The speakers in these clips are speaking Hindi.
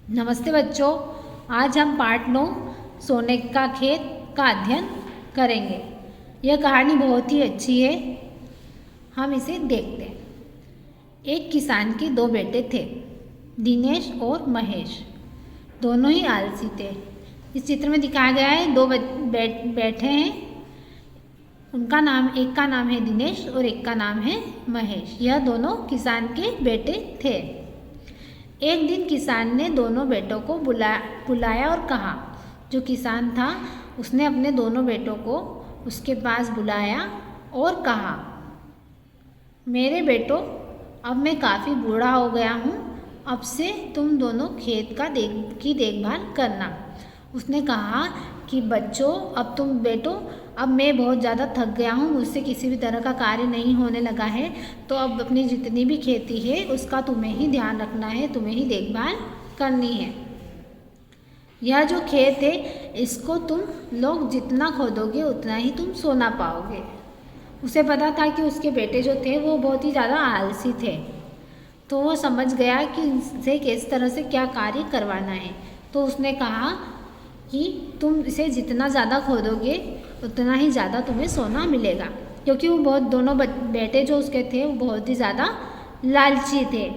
नमस्ते बच्चों, आज हम पाठ 9 सोने का खेत का अध्ययन करेंगे। यह कहानी बहुत ही अच्छी है, हम इसे देखते हैं। एक किसान के दो बेटे थे, दिनेश और महेश। दोनों ही आलसी थे। इस चित्र में दिखाया गया है दो बैठे हैं। एक का नाम है दिनेश और एक का नाम है महेश। यह दोनों किसान के बेटे थे। एक दिन किसान ने दोनों बेटों को बुलाया और कहा। जो किसान था उसने अपने दोनों बेटों को उसके पास बुलाया और कहा, मेरे बेटों, अब मैं काफ़ी बूढ़ा हो गया हूँ। अब से तुम दोनों खेत की देखभाल करना। उसने कहा कि बच्चों, अब मैं बहुत ज़्यादा थक गया हूँ, मुझसे किसी भी तरह का कार्य नहीं होने लगा है, तो अब अपनी जितनी भी खेती है उसका तुम्हें ही ध्यान रखना है, तुम्हें ही देखभाल करनी है। यह जो खेत है इसको तुम लोग जितना खोदोगे उतना ही तुम सोना पाओगे। उसे पता था कि उसके बेटे जो थे वो बहुत ही ज़्यादा आलसी थे, तो वो समझ गया कि इनसे किस तरह से क्या कार्य करवाना है। तो उसने कहा कि तुम इसे जितना ज़्यादा खोदोगे उतना ही ज़्यादा तुम्हें सोना मिलेगा, क्योंकि वो दोनों बेटे जो उसके थे वो बहुत ही ज़्यादा लालची थे।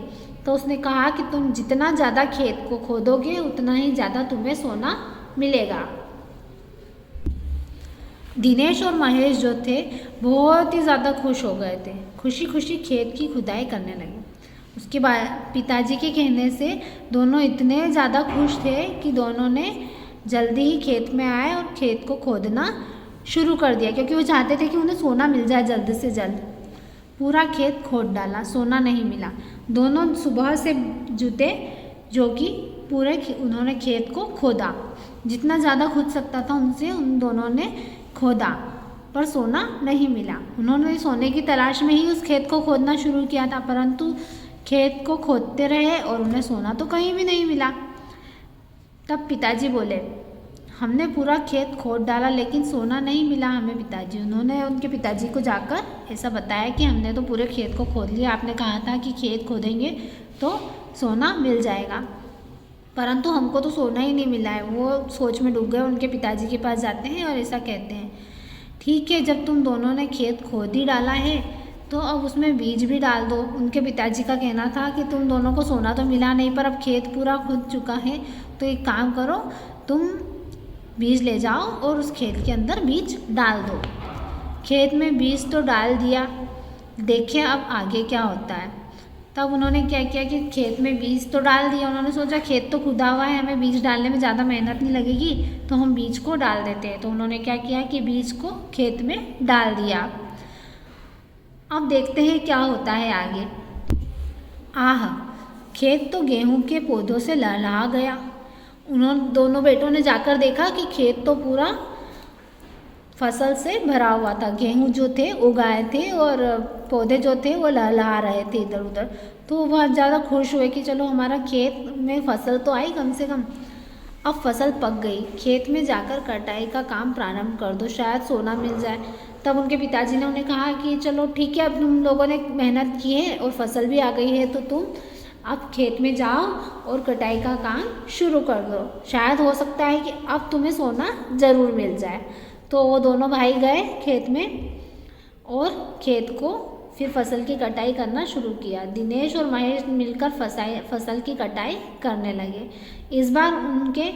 तो उसने कहा कि तुम जितना ज़्यादा खेत को खोदोगे उतना ही ज़्यादा तुम्हें सोना मिलेगा। दिनेश और महेश जो थे बहुत ही ज़्यादा खुश हो गए थे। खुशी खुशी खेत की खुदाई करने लगे। उसके बाद पिताजी के कहने से दोनों इतने ज़्यादा खुश थे कि दोनों ने जल्दी ही खेत में आए और खेत को खोदना शुरू कर दिया, क्योंकि वो चाहते थे कि उन्हें सोना मिल जाए जल्द से जल्द। पूरा खेत खोद डाला, सोना नहीं मिला। दोनों सुबह से जुटे, जो कि उन्होंने खेत को खोदा। जितना ज़्यादा खोद सकता था उन दोनों ने खोदा, पर सोना नहीं मिला। उन्होंने सोने की तलाश में ही उस खेत को खोदना शुरू किया था, परंतु खेत को खोदते रहे और उन्हें सोना तो कहीं भी नहीं मिला। तब पिताजी बोले, हमने पूरा खेत खोद डाला लेकिन सोना नहीं मिला हमें पिताजी। उन्होंने उनके पिताजी को जाकर ऐसा बताया कि हमने तो पूरे खेत को खोद लिया, आपने कहा था कि खेत खोदेंगे तो सोना मिल जाएगा, परंतु हमको तो सोना ही नहीं मिला है। वो सोच में डूब गए, उनके पिताजी के पास जाते हैं और ऐसा कहते हैं, ठीक है, जब तुम दोनों ने खेत खोद ही डाला है तो अब उसमें बीज भी डाल दो। उनके पिताजी का कहना था कि तुम दोनों को सोना तो मिला नहीं, पर अब खेत पूरा खुद चुका है, तो एक काम करो, तुम बीज ले जाओ और उस खेत के अंदर बीज डाल दो। खेत में बीज तो डाल दिया, देखिए अब आगे क्या होता है। तब उन्होंने क्या किया कि खेत में बीज तो डाल दिया। उन्होंने सोचा खेत तो खुदा हुआ है, हमें बीज डालने में ज़्यादा मेहनत नहीं लगेगी, तो हम बीज को डाल देते हैं। तो उन्होंने क्या किया कि बीज को खेत में डाल दिया। अब देखते हैं क्या होता है आगे। आह, खेत तो गेहूं के पौधों से लहलहा गया। दोनों बेटों ने जाकर देखा कि खेत तो पूरा फसल से भरा हुआ था। गेहूं जो थे उगाए थे और पौधे जो थे वो लहलहा रहे थे इधर उधर। तो वो बहुत ज़्यादा खुश हुए कि चलो हमारा खेत में फसल तो आई कम से कम। अब फसल पक गई, खेत में जाकर कटाई का काम प्रारंभ कर दो, शायद सोना मिल जाए। तब उनके पिताजी ने उन्हें कहा कि चलो ठीक है, अब तुम लोगों ने मेहनत की है और फसल भी आ गई है, तो तुम अब खेत में जाओ और कटाई का काम शुरू कर दो, शायद हो सकता है कि अब तुम्हें सोना ज़रूर मिल जाए। तो वो दोनों भाई गए खेत में और खेत को फिर फसल की कटाई करना शुरू किया। दिनेश और महेश मिलकर फसल की कटाई करने लगे। इस बार उनके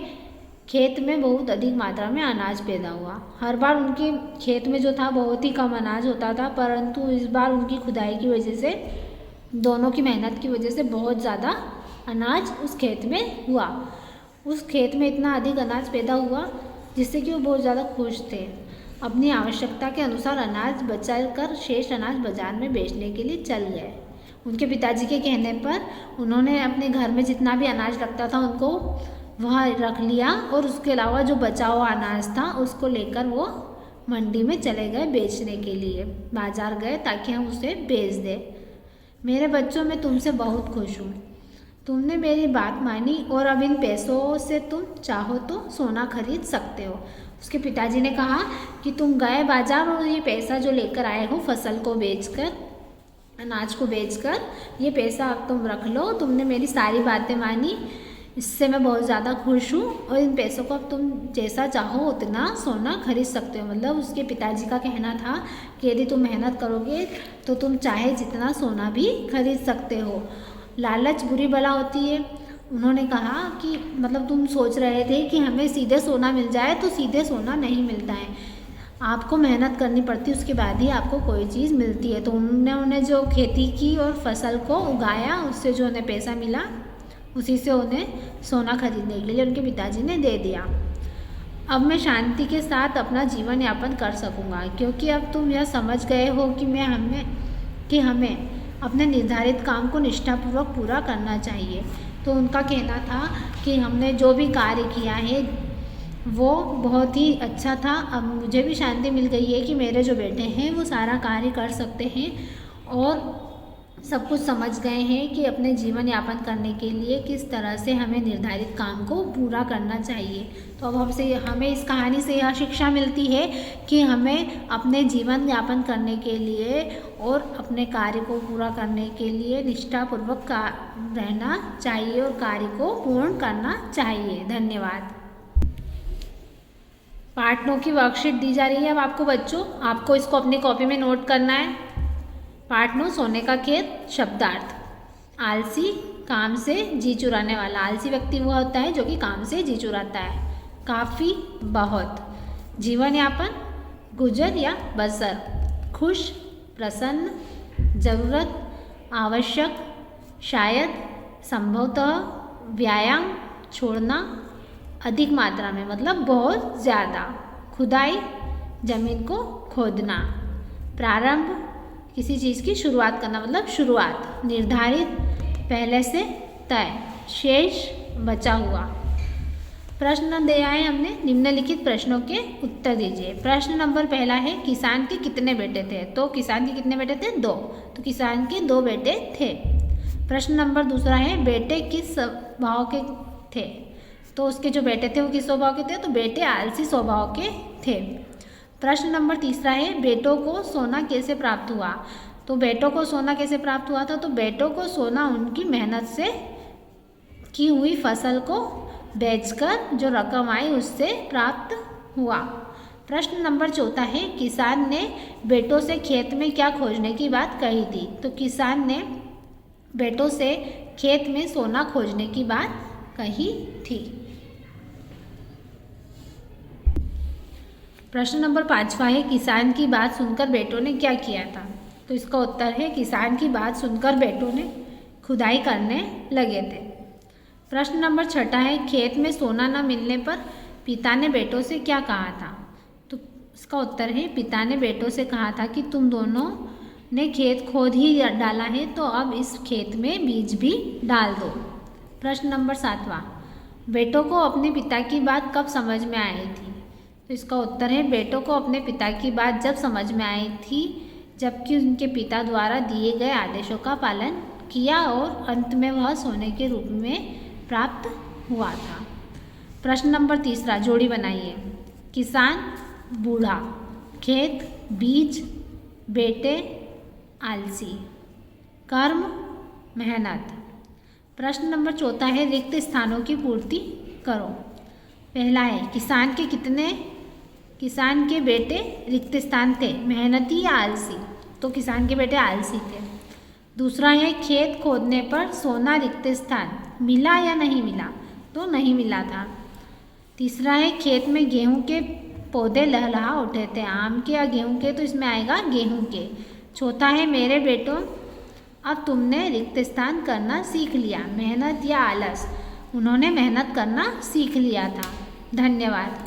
खेत में बहुत अधिक मात्रा में अनाज पैदा हुआ। हर बार उनके खेत में जो था बहुत ही कम अनाज होता था, परंतु इस बार उनकी खुदाई की वजह से, दोनों की मेहनत की वजह से बहुत ज़्यादा अनाज उस खेत में हुआ। उस खेत में इतना अधिक अनाज पैदा हुआ जिससे कि वो बहुत ज़्यादा खुश थे। अपनी आवश्यकता के अनुसार अनाज बचा कर शेष अनाज बाजार में बेचने के लिए चल गए। उनके पिताजी के कहने पर उन्होंने अपने घर में जितना भी अनाज लगता था उनको वहाँ रख लिया, और उसके अलावा जो बचा हुआ अनाज था उसको लेकर वो मंडी में चले गए बेचने के लिए। बाजार गए ताकि हम उसे बेच दें। मेरे बच्चों, मैं तुमसे बहुत खुश हूँ। तुमने मेरी बात मानी और अब इन पैसों से तुम चाहो तो सोना खरीद सकते हो। उसके पिताजी ने कहा कि तुम गए बाजार और ये पैसा जो लेकर आए हो फसल को बेचकर, अनाज को बेचकर, ये पैसा अब तुम रख लो। तुमने मेरी सारी बातें मानी, इससे मैं बहुत ज़्यादा खुश हूँ और इन पैसों को अब तुम जैसा चाहो उतना सोना खरीद सकते हो। मतलब उसके पिताजी का कहना था कि यदि तुम मेहनत करोगे तो तुम चाहे जितना सोना भी खरीद सकते हो। लालच बुरी बला होती है। उन्होंने कहा कि मतलब तुम सोच रहे थे कि हमें सीधे सोना मिल जाए, तो सीधे सोना नहीं मिलता है, आपको मेहनत करनी पड़ती है, उसके बाद ही आपको कोई चीज़ मिलती है। तो उन्होंने जो खेती की और फसल को उगाया, उससे जो उन्हें पैसा मिला उसी से उन्हें सोना खरीदने के लिए उनके पिताजी ने दे दिया। अब मैं शांति के साथ अपना जीवन यापन कर सकूँगा, क्योंकि अब तुम यह समझ गए हो कि हमें अपने निर्धारित काम को निष्ठापूर्वक पूरा करना चाहिए। तो उनका कहना था कि हमने जो भी कार्य किया है वो बहुत ही अच्छा था। अब मुझे भी शांति मिल गई है कि मेरे जो बेटे हैं वो सारा कार्य कर सकते हैं और सब कुछ समझ गए हैं कि अपने जीवन यापन करने के लिए किस तरह से हमें निर्धारित काम को पूरा करना चाहिए। तो अब हमें इस कहानी से यह शिक्षा मिलती है कि हमें अपने जीवन यापन करने के लिए और अपने कार्य को पूरा करने के लिए निष्ठापूर्वक रहना चाहिए और कार्य को पूर्ण करना चाहिए। धन्यवाद। पार्ट 9 की वर्कशीट दी जा रही है अब आपको बच्चों, आपको इसको अपनी कॉपी में नोट करना है। पार्ट 9 सोने का खेत शब्दार्थ। आलसी, काम से जी चुराने वाला। आलसी व्यक्ति वो होता है जो कि काम से जी चुराता है। काफ़ी, बहुत। जीवन यापन, गुजर या बसर। खुश, प्रसन्न। ज़रूरत, आवश्यक, शायद, संभवतः। व्यायाम, छोड़ना, अधिक मात्रा में मतलब बहुत ज़्यादा। खुदाई, जमीन को खोदना। प्रारंभ, किसी चीज़ की शुरुआत करना मतलब शुरुआत। निर्धारित, पहले से तय। शेष, बचा हुआ। प्रश्न दिया है हमने, निम्नलिखित प्रश्नों के उत्तर दीजिए। प्रश्न नंबर पहला है, किसान के कितने बेटे थे? तो किसान के कितने बेटे थे? 2। तो किसान के 2 बेटे थे। प्रश्न नंबर दूसरा है, बेटे किस स्वभाव के थे? तो उसके जो बेटे थे वो किस स्वभाव के थे? तो बेटे आलसी स्वभाव के थे। प्रश्न नंबर तीसरा है, बेटों को सोना कैसे प्राप्त हुआ? तो बेटों को सोना कैसे प्राप्त हुआ था? तो बेटों को सोना उनकी मेहनत से की हुई फसल को बेचकर जो रकम आई उससे प्राप्त हुआ। प्रश्न नंबर चौथा है, किसान ने बेटों से खेत में क्या खोजने की बात कही थी? तो किसान ने बेटों से खेत में सोना खोजने की बात कही थी। प्रश्न नंबर 5वां है, किसान की बात सुनकर बेटों ने क्या किया था? तो इसका उत्तर है, किसान की बात सुनकर बेटों ने खुदाई करने लगे थे। प्रश्न नंबर 6 है, खेत में सोना न मिलने पर पिता ने बेटों से क्या कहा था? तो इसका उत्तर है, पिता ने बेटों से कहा था कि तुम दोनों ने खेत खोद ही डाला है तो अब इस खेत में बीज भी डाल दो। प्रश्न नंबर 7वां, बेटों को अपने पिता की बात कब समझ में आई थी? तो इसका उत्तर है, बेटों को अपने पिता की बात जब समझ में आई थी जबकि उनके पिता द्वारा दिए गए आदेशों का पालन किया और अंत में वह सोने के रूप में प्राप्त हुआ था। प्रश्न नंबर 3, जोड़ी बनाइए। किसान, बूढ़ा। खेत, बीज। बेटे, आलसी। कर्म, मेहनत। प्रश्न नंबर 4 है, रिक्त स्थानों की पूर्ति करो। पहला है, किसान के बेटे रिक्त स्थान थे, मेहनती या आलसी? तो किसान के बेटे आलसी थे। दूसरा है, खेत खोदने पर सोना रिक्त स्थान मिला या नहीं मिला? तो नहीं मिला था। तीसरा है, खेत में गेहूं के पौधे लहलहा उठे थे। आम के या गेहूं के? तो इसमें आएगा गेहूं के। चौथा है, मेरे बेटों अब तुमने रिक्त स्थान करना सीख लिया। मेहनत या आलस? उन्होंने मेहनत करना सीख लिया था। धन्यवाद।